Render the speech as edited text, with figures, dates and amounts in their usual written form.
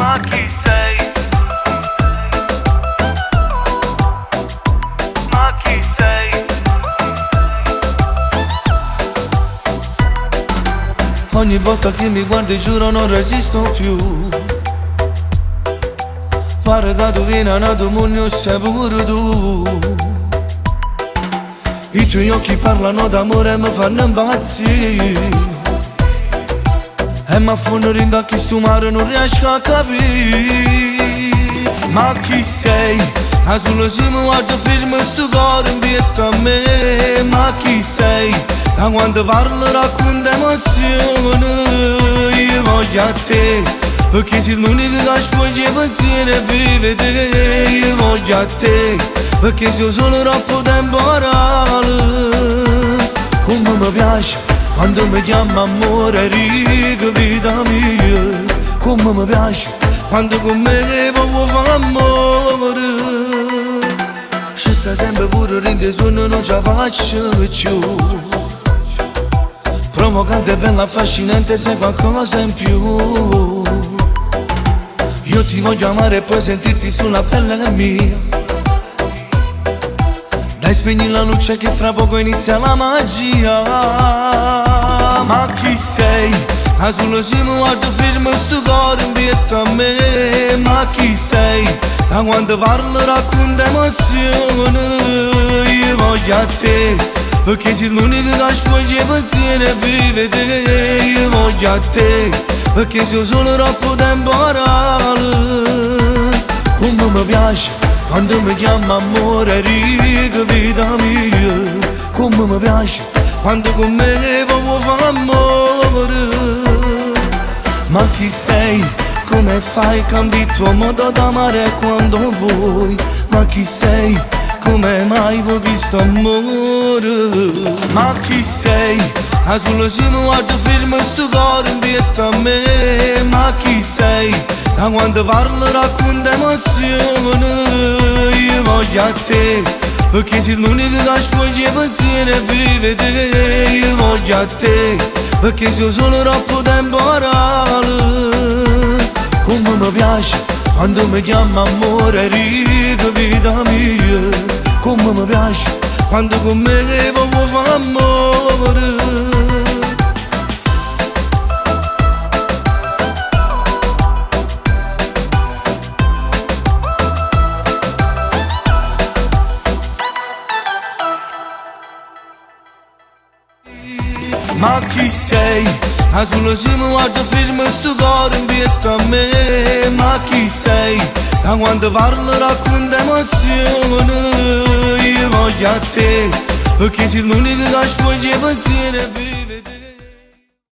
Ma chi sei? Ma chi sei? Ogni volta che mi guardi giuro non resisto più. Pare che tu vieni a nato mondo sei pure tu. I tuoi occhi parlano d'amore e mi fanno impazzire. E mi affonno in occhi sto mare non riesco a capire. Ma chi sei? A solo se mi guardo film sto cuore impietta a me. Ma chi sei? Da quando parlo racconta emozione. Io voglio a te, perché sei l'unico che spoglia pensiero e vive te. Io voglio a te, perché sei solo troppo temporale. Come mi piace quando mi chiama amore, riga vita mia. Come mi piace quando con me può fare amore. Ci sta sempre pure rende sonno non ce la faccio più. Provocante, bella, affascinante, sei qualcosa in più. Io ti voglio amare e poi sentirti sulla pelle mia. Dai, spegni la luce che fra poco inizia la magia. Ma chi sei? A solo se mi guardo film sto cuore impietta a me. Ma chi sei? Da quando parlo racconta emozione. Io voglio a te, perché sei l'unico che spoglia i pensieri e vive te. Io voglio a te, perché sei solo troppo temporale. Come mi piace quando mi chiama amore, riga vita mia. Come mi piace quando con me può fare amore. Ma chi sei? Come fai? Cambi il tuo modo d'amare quando vuoi. Ma chi sei? Come mai vuoi questo amore? Ma chi sei? A solo se mi guardo film sto cuore impietta a me. Ma chi sei? Da quando parlo racconta emozione. Io voglio a te, perché sei l'unico che spoglia i pensieri e vive te. Io voglio a te, perché sei solo troppo temporale. Come mi piace quando mi chiama amore, riga vita mia. Come mi piace quando con me può fare amore. Ma chi sei? A solo se mi guardo film sto cuore impietta a me. Ma chi sei? Da quando parlo racconta emozione. Io voglio a te, perché sei l'unico che spoglia i pensieri e vive.